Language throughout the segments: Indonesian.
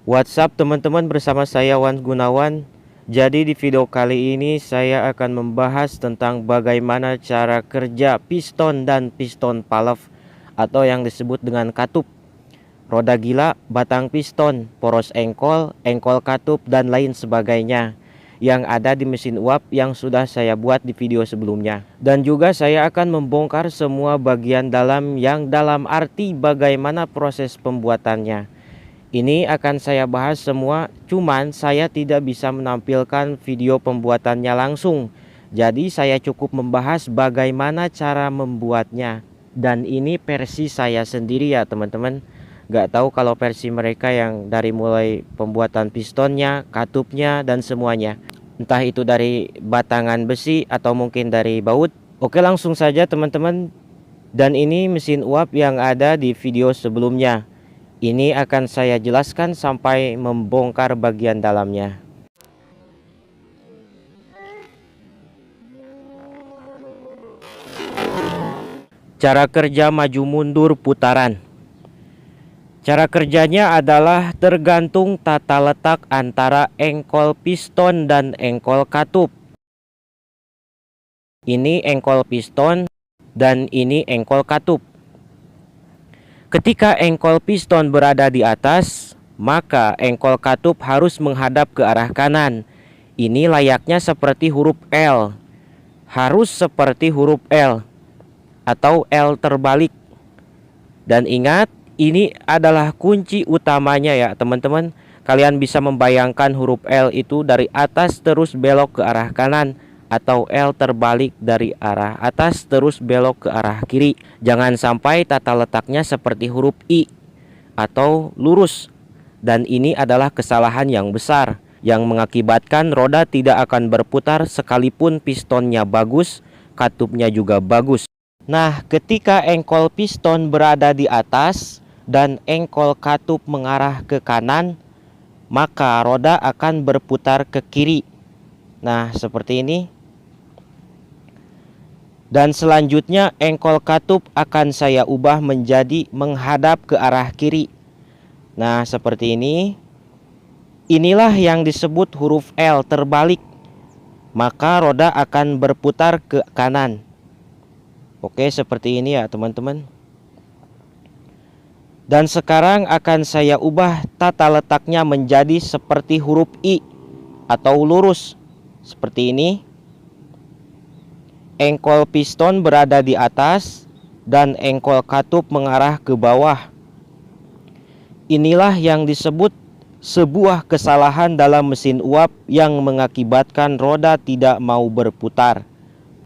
WhatsApp teman-teman, bersama saya Wan Gunawan. Jadi di video kali ini saya akan membahas tentang bagaimana cara kerja piston dan piston valve atau yang disebut dengan katup, roda gila, batang piston, poros engkol, engkol katup dan lain sebagainya yang ada di mesin uap yang sudah saya buat di video sebelumnya. Dan juga saya akan membongkar semua bagian dalam yang dalam arti bagaimana proses pembuatannya. Ini akan saya bahas semua, cuman saya tidak bisa menampilkan video pembuatannya langsung. Jadi saya cukup membahas bagaimana cara membuatnya. Dan ini versi saya sendiri ya teman-teman. Gak tahu kalau versi mereka yang dari mulai pembuatan pistonnya, katupnya, dan semuanya. Entah itu dari batangan besi atau mungkin dari baut. Oke, langsung saja teman-teman. Dan ini mesin uap yang ada di video sebelumnya. Ini akan saya jelaskan sampai membongkar bagian dalamnya. Cara kerja maju mundur putaran. Cara kerjanya adalah tergantung tata letak antara engkol piston dan engkol katup. Ini engkol piston dan ini engkol katup. Ketika engkol piston berada di atas, maka engkol katup harus menghadap ke arah kanan. Ini layaknya seperti huruf L. Harus seperti huruf L atau L terbalik. Dan ingat, ini adalah kunci utamanya ya teman-teman. Kalian bisa membayangkan huruf L itu dari atas terus belok ke arah kanan, atau L terbalik dari arah atas terus belok ke arah kiri. Jangan sampai tata letaknya seperti huruf I atau lurus. Dan ini adalah kesalahan yang besar yang mengakibatkan roda tidak akan berputar sekalipun pistonnya bagus, katupnya juga bagus. Nah, ketika engkol piston berada di atas dan engkol katup mengarah ke kanan, maka roda akan berputar ke kiri. Nah, seperti ini. Dan selanjutnya engkol katup akan saya ubah menjadi menghadap ke arah kiri. Nah, seperti ini. Inilah yang disebut huruf L terbalik. Maka roda akan berputar ke kanan. Oke, seperti ini ya teman-teman. Dan sekarang akan saya ubah tata letaknya menjadi seperti huruf I atau lurus. Seperti ini. Engkol piston berada di atas dan engkol katup mengarah ke bawah. Inilah yang disebut sebuah kesalahan dalam mesin uap yang mengakibatkan roda tidak mau berputar.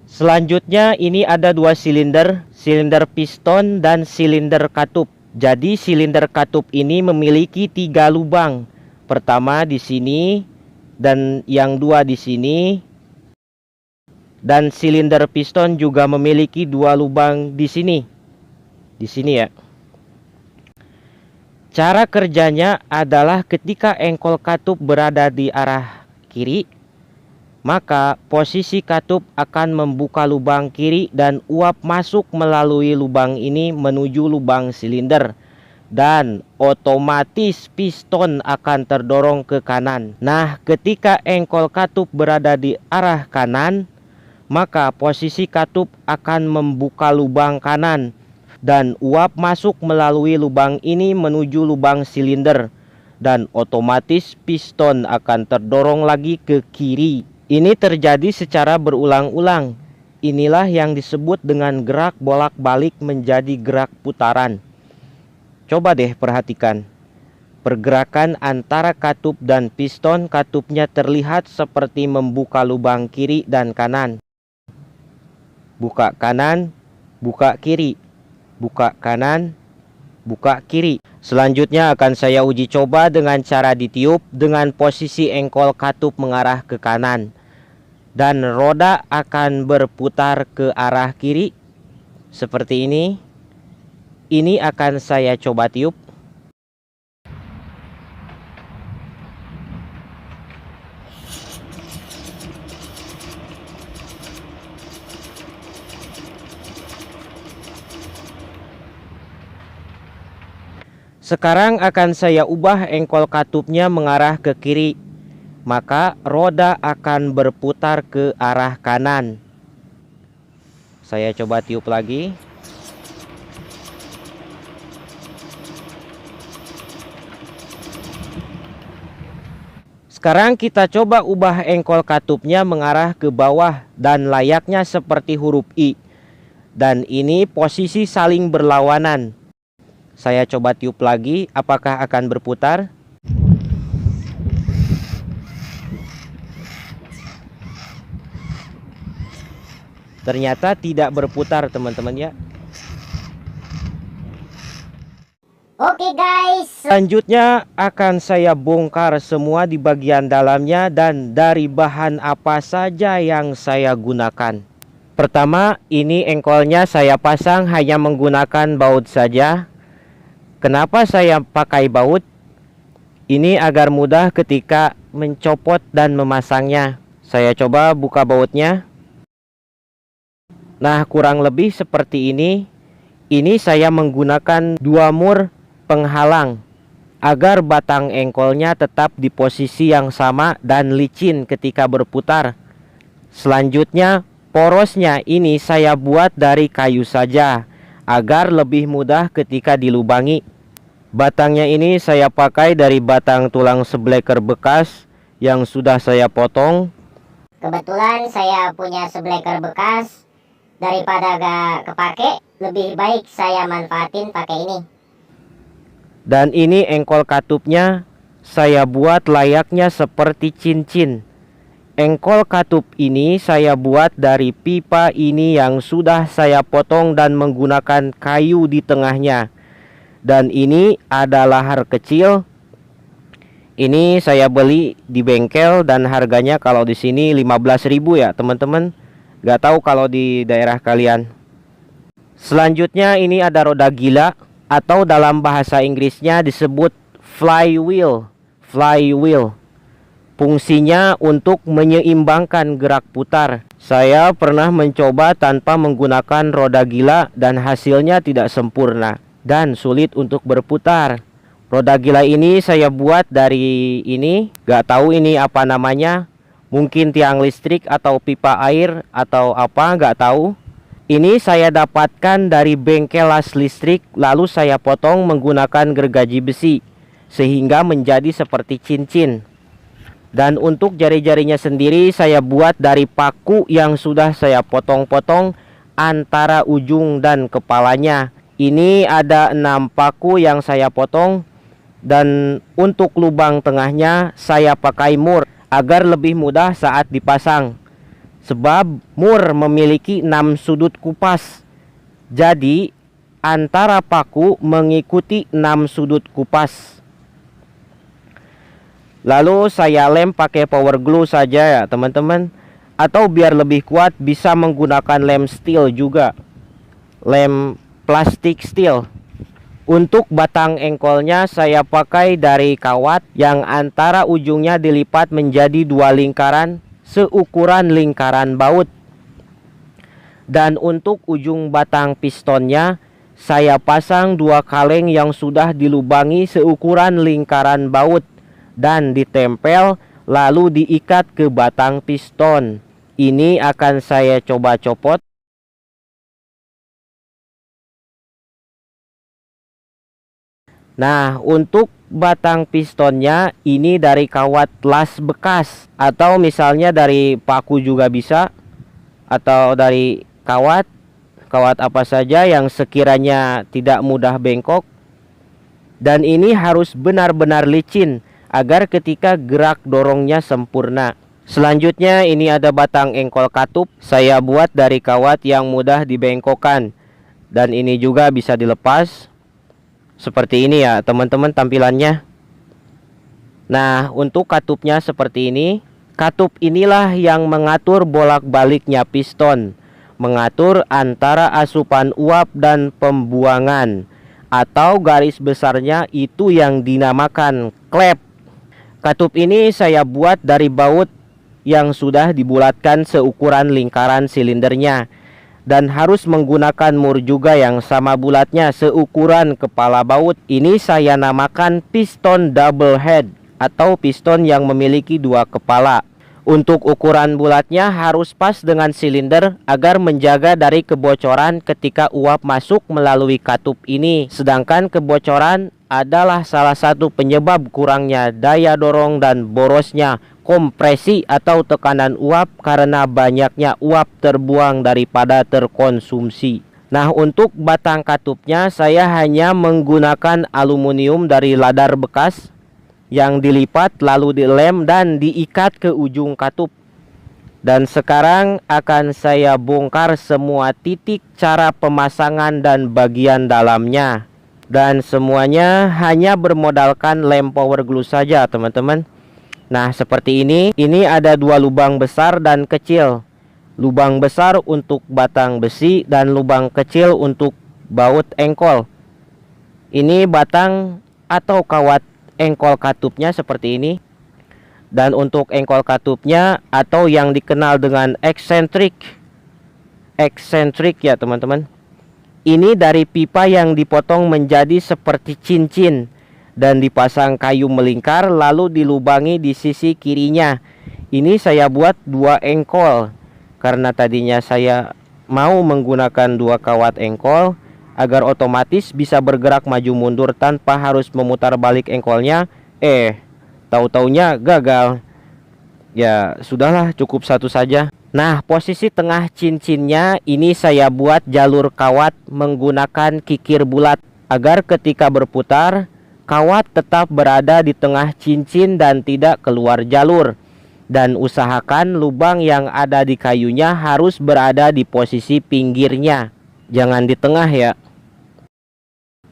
Selanjutnya ini ada dua silinder, silinder piston dan silinder katup. Jadi silinder katup ini memiliki 3 lubang. Pertama di sini dan yang dua di sini. Dan silinder piston juga memiliki 2 lubang di sini. Di sini ya. Cara kerjanya adalah ketika engkol katup berada di arah kiri, maka posisi katup akan membuka lubang kiri dan uap masuk melalui lubang ini menuju lubang silinder. Dan otomatis piston akan terdorong ke kanan. Nah, ketika engkol katup berada di arah kanan, maka posisi katup akan membuka lubang kanan dan uap masuk melalui lubang ini menuju lubang silinder dan otomatis piston akan terdorong lagi ke kiri. Ini terjadi secara berulang-ulang. Inilah yang disebut dengan gerak bolak-balik menjadi gerak putaran. Coba deh perhatikan. Pergerakan antara katup dan piston, katupnya terlihat seperti membuka lubang kiri dan kanan. Buka kanan, buka kiri, buka kanan, buka kiri. Selanjutnya akan saya uji coba dengan cara ditiup dengan posisi engkol katup mengarah ke kanan. Dan roda akan berputar ke arah kiri. Seperti ini. Ini akan saya coba tiup. Sekarang akan saya ubah engkol katupnya mengarah ke kiri. Maka roda akan berputar ke arah kanan. Saya coba tiup lagi. Sekarang kita coba ubah engkol katupnya mengarah ke bawah dan layaknya seperti huruf I. Dan ini posisi saling berlawanan. Saya coba tiup lagi, apakah akan berputar? Ternyata tidak berputar, teman-teman ya. Oke guys. Selanjutnya akan saya bongkar semua di bagian dalamnya dan dari bahan apa saja yang saya gunakan. Pertama, ini engkolnya saya pasang hanya menggunakan baut saja. Kenapa saya pakai baut? Ini agar mudah ketika mencopot dan memasangnya. Saya coba buka bautnya. Nah, kurang lebih seperti ini. Ini saya menggunakan 2 mur penghalang agar batang engkolnya tetap di posisi yang sama dan licin ketika berputar. Selanjutnya, porosnya ini saya buat dari kayu saja agar lebih mudah ketika dilubangi. Batangnya ini saya pakai dari batang tulang sebleker bekas yang sudah saya potong. Kebetulan saya punya sebleker bekas. Daripada gak kepake, lebih baik saya manfaatin pakai ini. Dan ini engkol katupnya saya buat layaknya seperti cincin. Engkol katup ini saya buat dari pipa ini yang sudah saya potong dan menggunakan kayu di tengahnya. Dan ini ada lahar kecil. Ini saya beli di bengkel dan harganya kalau di sini 15.000 ya teman-teman. Gak tahu kalau di daerah kalian. Selanjutnya ini ada roda gila atau dalam bahasa Inggrisnya disebut flywheel. Flywheel. Fungsinya untuk menyeimbangkan gerak putar. Saya pernah mencoba tanpa menggunakan roda gila dan hasilnya tidak sempurna dan sulit untuk berputar. Roda gila ini saya buat dari ini, gak tahu ini apa namanya. Mungkin tiang listrik atau pipa air atau apa, gak tahu. Ini saya dapatkan dari bengkel las listrik, lalu saya potong menggunakan gergaji besi sehingga menjadi seperti cincin. Dan untuk jari-jarinya sendiri saya buat dari paku yang sudah saya potong-potong antara ujung dan kepalanya. Ini ada 6 paku yang saya potong. Dan untuk lubang tengahnya saya pakai mur agar lebih mudah saat dipasang. Sebab mur memiliki 6 sudut kupas. Jadi antara paku mengikuti 6 sudut kupas. Lalu saya lem pakai power glue saja ya teman-teman. Atau biar lebih kuat bisa menggunakan lem steel juga. Lem plastik steel. Untuk batang engkolnya saya pakai dari kawat yang antara ujungnya dilipat menjadi 2 lingkaran seukuran lingkaran baut. Dan untuk ujung batang pistonnya saya pasang 2 kaleng yang sudah dilubangi seukuran lingkaran baut dan ditempel lalu diikat ke batang piston. Ini akan saya coba copot. Nah, untuk batang pistonnya ini dari kawat las bekas atau misalnya dari paku juga bisa, atau dari kawat apa saja yang sekiranya tidak mudah bengkok. Dan ini harus benar-benar licin agar ketika gerak dorongnya sempurna. Selanjutnya ini ada batang engkol katup saya buat dari kawat yang mudah dibengkokkan. Dan ini juga bisa dilepas. Seperti ini ya teman-teman tampilannya. Nah, untuk katupnya seperti ini. Katup inilah yang mengatur bolak-baliknya piston, mengatur antara asupan uap dan pembuangan, atau garis besarnya itu yang dinamakan klep. Katup ini saya buat dari baut yang sudah dibulatkan seukuran lingkaran silindernya. dan harus menggunakan mur juga yang sama bulatnya seukuran kepala baut. Ini saya namakan piston double head atau piston yang memiliki dua kepala. Untuk ukuran bulatnya harus pas dengan silinder agar menjaga dari kebocoran ketika uap masuk melalui katup ini. Sedangkan kebocoran adalah salah satu penyebab kurangnya daya dorong dan borosnya kompresi atau tekanan uap karena banyaknya uap terbuang daripada terkonsumsi. Nah, untuk batang katupnya saya hanya menggunakan aluminium dari ladar bekas yang dilipat lalu dilem dan diikat ke ujung katup. Dan sekarang akan saya bongkar semua titik cara pemasangan dan bagian dalamnya. Dan semuanya hanya bermodalkan lem power glue saja, teman-teman. Nah, seperti ini. Ini ada dua lubang besar dan kecil. Lubang besar untuk batang besi dan lubang kecil untuk baut engkol. Ini batang atau kawat engkol katupnya seperti ini. Dan untuk engkol katupnya atau yang dikenal dengan eksentrik ya teman-teman, ini dari pipa yang dipotong menjadi seperti cincin dan dipasang kayu melingkar lalu dilubangi di sisi kirinya. Ini saya buat dua engkol karena tadinya saya mau menggunakan dua kawat engkol agar otomatis bisa bergerak maju mundur tanpa harus memutar balik engkolnya. Tahu-taunya gagal. Ya sudahlah, cukup satu saja. Nah, posisi tengah cincinnya ini saya buat jalur kawat menggunakan kikir bulat agar ketika berputar kawat tetap berada di tengah cincin dan tidak keluar jalur. Dan usahakan lubang yang ada di kayunya harus berada di posisi pinggirnya, jangan di tengah ya.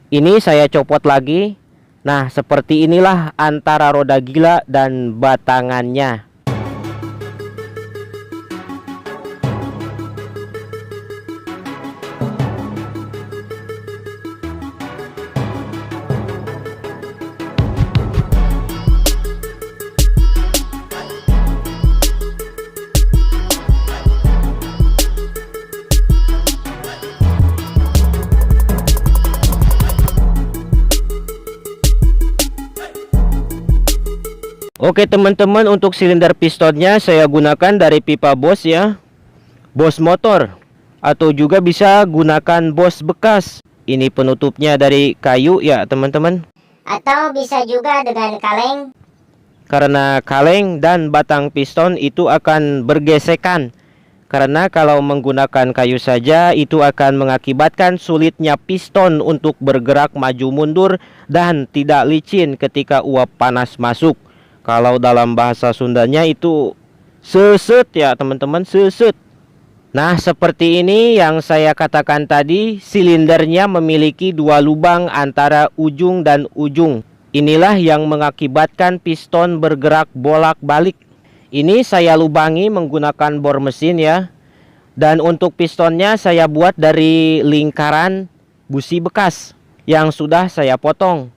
Ini saya copot lagi. Nah, seperti inilah antara roda gila dan batangannya. Oke teman-teman, untuk silinder pistonnya saya gunakan dari pipa Bosch ya, Bosch motor, atau juga bisa gunakan Bosch bekas. Ini penutupnya dari kayu ya teman-teman, Atau bisa juga dengan kaleng. karena kaleng dan batang piston itu akan bergesekan. Karena kalau menggunakan kayu saja itu akan mengakibatkan sulitnya piston untuk bergerak maju mundur dan tidak licin ketika uap panas masuk. Kalau dalam bahasa Sundanya itu seset ya teman-teman, seset. Nah, seperti ini yang saya katakan tadi, silindernya memiliki dua lubang antara ujung dan ujung. Inilah yang mengakibatkan piston bergerak bolak-balik. Ini saya lubangi menggunakan bor mesin ya. Dan untuk pistonnya saya buat dari lingkaran busi bekas yang sudah saya potong.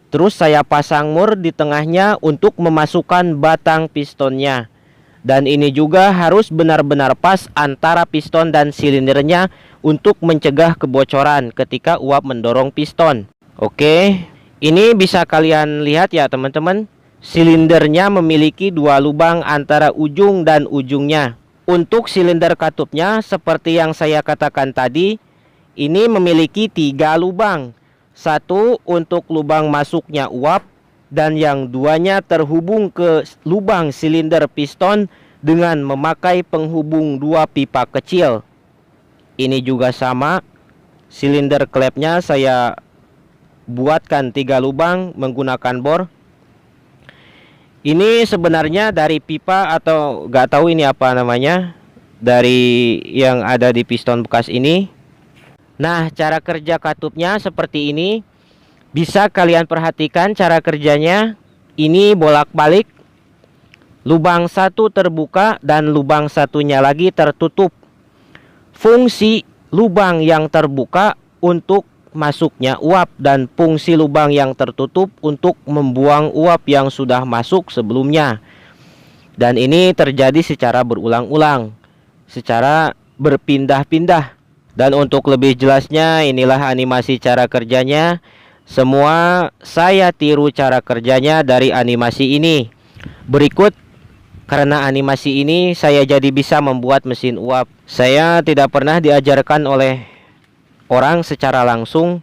Terus saya pasang mur di tengahnya untuk memasukkan batang pistonnya. Dan ini juga harus benar-benar pas antara piston dan silindernya untuk mencegah kebocoran ketika uap mendorong piston. Oke, ini bisa kalian lihat ya teman-teman. Silindernya memiliki dua lubang antara ujung dan ujungnya. Untuk silinder katupnya seperti yang saya katakan tadi, ini memiliki 3 lubang. Satu untuk lubang masuknya uap dan yang duanya terhubung ke lubang silinder piston dengan memakai penghubung 2 pipa kecil. Ini juga sama, silinder klepnya saya buatkan 3 lubang menggunakan bor. Ini sebenarnya dari pipa atau gak tahu ini apa namanya, dari yang ada di piston bekas ini. Nah, cara kerja katupnya seperti ini. Bisa kalian perhatikan cara kerjanya. Ini bolak-balik. Lubang satu terbuka dan lubang satunya lagi tertutup. Fungsi lubang yang terbuka untuk masuknya uap dan fungsi lubang yang tertutup untuk membuang uap yang sudah masuk sebelumnya. Dan ini terjadi secara berulang-ulang, secara berpindah-pindah. Dan untuk lebih jelasnya, inilah animasi cara kerjanya. Semua saya tiru cara kerjanya dari animasi ini. Berikut, karena animasi ini saya jadi bisa membuat mesin uap. Saya tidak pernah diajarkan oleh orang secara langsung,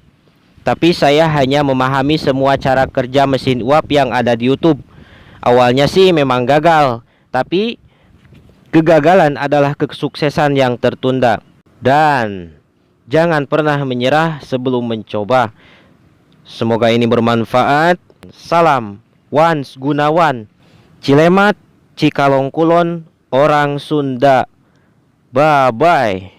tapi saya hanya memahami semua cara kerja mesin uap yang ada di YouTube. Awalnya sih memang gagal, tapi kegagalan adalah kesuksesan yang tertunda. Dan jangan pernah menyerah sebelum mencoba. Semoga ini bermanfaat. Salam Wans Gunawan, Cilemat, Cikalongkulon, orang Sunda. Bye bye.